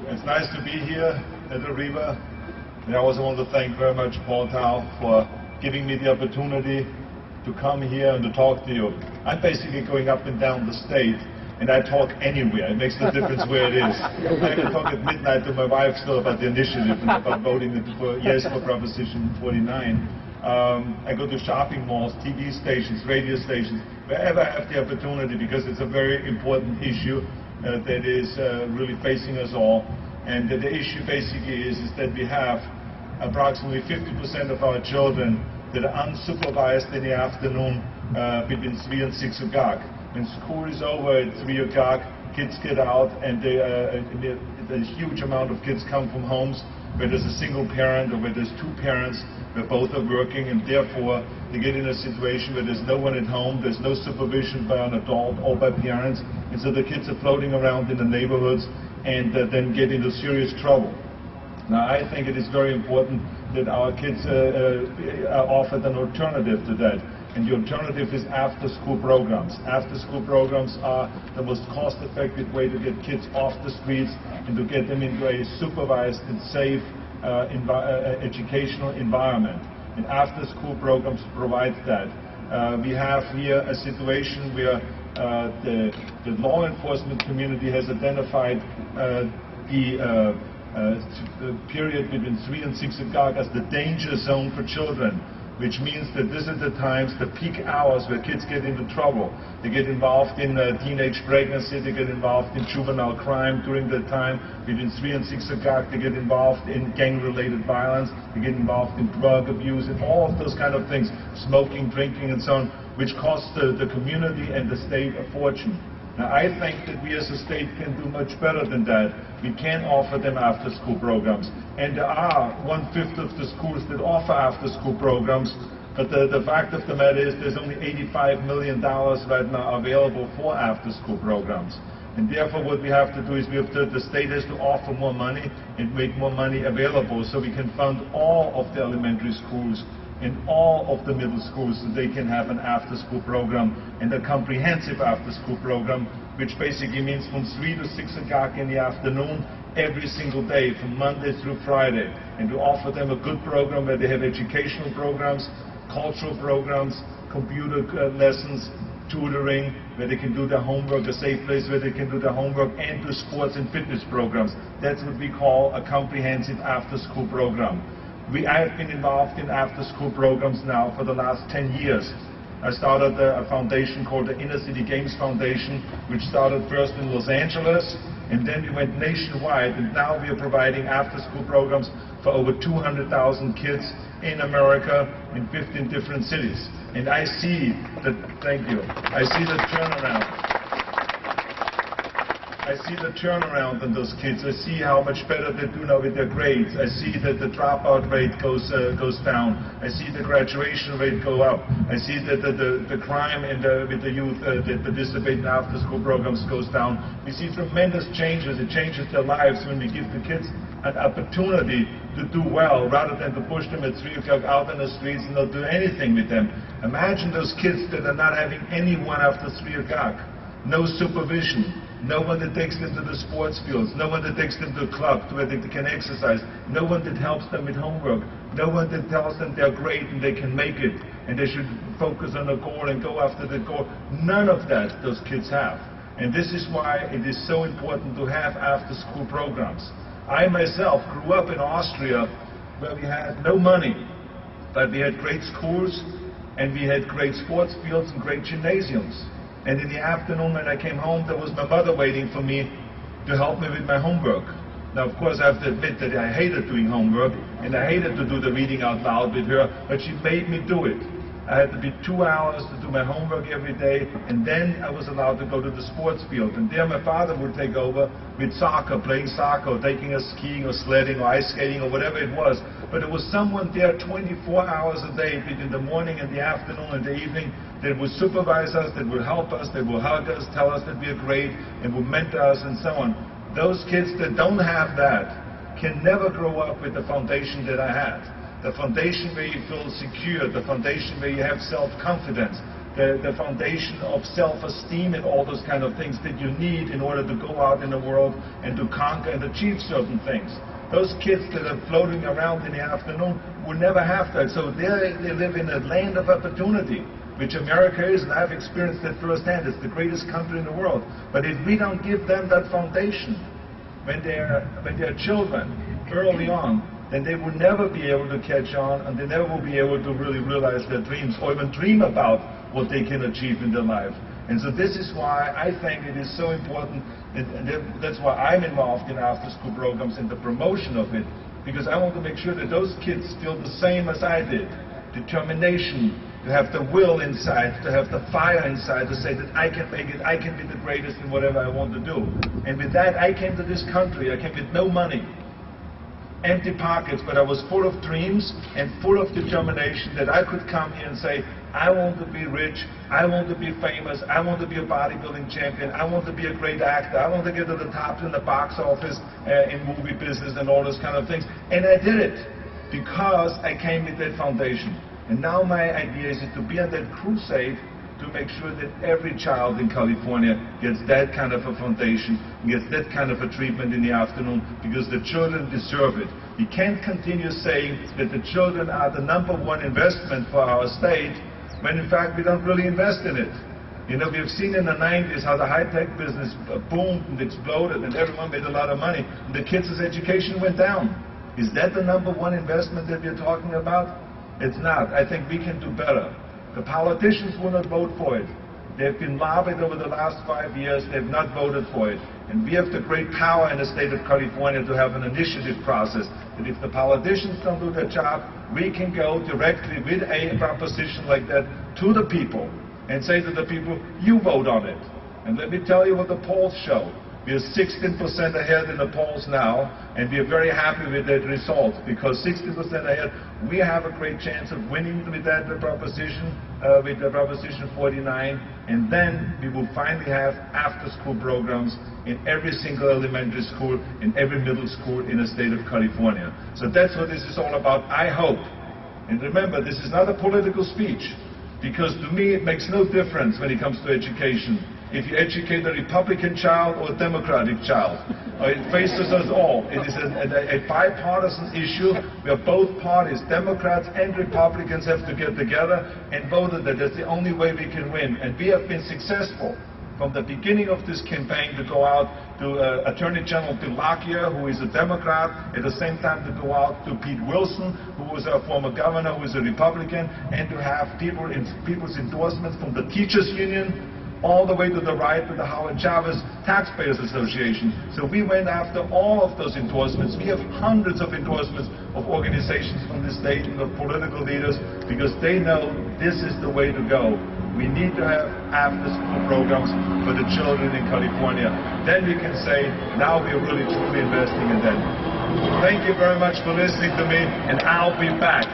It's nice to be here at Ariba. And I also want to thank very much Paul Tao for giving me the opportunity to come here and to talk to you. I'm basically going up and down the state, and I talk anywhere. It makes no difference where it is. I can talk at midnight to my wife still about the initiative and about voting for yes for Proposition 49. I go to shopping malls, TV stations, radio stations, wherever I have the opportunity, because it's a very important issue that is really facing us all. And the issue basically is that we have approximately 50% of our children that are unsupervised in the afternoon between 3 and 6 o'clock. When school is over at 3 o'clock, kids get out, and a huge amount of kids come from homes where there's a single parent or where there's two parents, where both are working, and therefore they get in a situation where there's no one at home, there's no supervision by an adult or by parents, and so the kids are floating around in the neighborhoods and then get into serious trouble. Now, I think it is very important that our kids are offered an alternative to that. And the alternative is after-school programs. After-school programs are the most cost-effective way to get kids off the streets and to get them into a supervised and safe educational environment. And after-school programs provide that. We have here a situation where the law enforcement community has identified the period between 3 and 6 o'clock as the danger zone for children, which means that this is the times, the peak hours where kids get into trouble. They get involved in teenage pregnancy, they get involved in juvenile crime during that time. Between 3 and 6 o'clock, they get involved in gang-related violence, they get involved in drug abuse and all of those kind of things, smoking, drinking and so on, which costs the community and the state a fortune. Now, I think that we as a state can do much better than that. We can offer them after-school programs. And there are 1/5 of the schools that offer after-school programs, but the fact of the matter is there's only $85 million right now available for after-school programs. And therefore what we have to do is the state has to offer more money and make more money available so we can fund all of the elementary schools in all of the middle schools so they can have an after-school program and a comprehensive after-school program, which basically means from 3 to 6 o'clock in the afternoon every single day from Monday through Friday, and to offer them a good program where they have educational programs, cultural programs, computer lessons, tutoring, where they can do their homework, a safe place where they can do their homework, and do sports and fitness programs. That's what we call a comprehensive after-school program. I have been involved in after-school programs now for the last 10 years. I started a foundation called the Inner City Games Foundation, which started first in Los Angeles, and then we went nationwide, and now we are providing after-school programs for over 200,000 kids in America in 15 different cities. And I see that, thank you, I see the turnaround. I see the turnaround in those kids. I see how much better they do now with their grades. I see that the dropout rate goes down. I see the graduation rate go up. I see that the crime with the youth that participate in after-school programs goes down. We see tremendous changes. It changes their lives when we give the kids an opportunity to do well rather than to push them at 3 o'clock out in the streets and not do anything with them. Imagine those kids that are not having anyone after 3 o'clock. No supervision. No one that takes them to the sports fields, no one that takes them to a club where they can exercise, no one that helps them with homework, no one that tells them they're great and they can make it and they should focus on a goal and go after the goal. None of that those kids have. And this is why it is so important to have after-school programs. I myself grew up in Austria where we had no money, but we had great schools and we had great sports fields and great gymnasiums. And in the afternoon when I came home, there was my mother waiting for me to help me with my homework. Now, of course, I have to admit that I hated doing homework, and I hated to do the reading out loud with her, but she made me do it. I had to be 2 hours to do my homework every day, and then I was allowed to go to the sports field. And there my father would take over with soccer, playing soccer, or taking us skiing or sledding or ice skating or whatever it was. But there was someone there 24 hours a day, between the morning and the afternoon and the evening, that would supervise us, that would help us, that would hug us, tell us that we are great, and would mentor us and so on. Those kids that don't have that can never grow up with the foundation that I had. The foundation where you feel secure, the foundation where you have self-confidence, the foundation of self-esteem and all those kind of things that you need in order to go out in the world and to conquer and achieve certain things. Those kids that are floating around in the afternoon will never have that. So they live in a land of opportunity, which America is, and I've experienced that firsthand. It's the greatest country in the world. But if we don't give them that foundation when they're children early on, then they will never be able to catch on, and they never will be able to really realize their dreams or even dream about what they can achieve in their life. And so this is why I think it is so important, and that's why I'm involved in after-school programs and the promotion of it, because I want to make sure that those kids feel the same as I did. Determination, to have the will inside, to have the fire inside, to say that I can make it, I can be the greatest in whatever I want to do. And with that, I came to this country. I came with no money, empty pockets, but I was full of dreams and full of determination that I could come here and say, I want to be rich, I want to be famous, I want to be a bodybuilding champion, I want to be a great actor, I want to get to the top in the box office, in movie business and all those kind of things. And I did it because I came with that foundation. And now my idea is to be on that crusade to make sure that every child in California gets that kind of a foundation, gets that kind of a treatment in the afternoon, because the children deserve it. We can't continue saying that the children are the #1 investment for our state, when in fact we don't really invest in it. You know, we've seen in the 90s how the high-tech business boomed and exploded and everyone made a lot of money, and the kids' education went down. Is that the #1 investment that we're talking about? It's not. I think we can do better. The politicians will not vote for it. They've been lobbied over the last 5 years. They've not voted for it. And we have the great power in the state of California to have an initiative process that if the politicians don't do their job, we can go directly with a proposition like that to the people and say to the people, you vote on it. And let me tell you what the polls show. We are 16% ahead in the polls now, and we are very happy with that result, because 16% ahead, we have a great chance of winning with that proposition, with the Proposition 49, and then we will finally have after-school programs in every single elementary school, in every middle school in the state of California. So that's what this is all about, I hope. And remember, this is not a political speech, because to me it makes no difference when it comes to education. If you educate a Republican child or a Democratic child, it faces us all. It is a bipartisan issue where both parties, Democrats and Republicans, have to get together and vote that that's the only way we can win. And we have been successful from the beginning of this campaign to go out to Attorney General Delacqua, who is a Democrat, at the same time to go out to Pete Wilson, who was our former governor, who is a Republican, and to have people's endorsements from the Teachers Union, all the way to the right, to the Howard Chavez Taxpayers Association. So we went after all of those endorsements. We have hundreds of endorsements of organizations from the state and of political leaders, because they know this is the way to go. We need to have after-school programs for the children in California. Then we can say, now we're really truly investing in them. Thank you very much for listening to me, and I'll be back.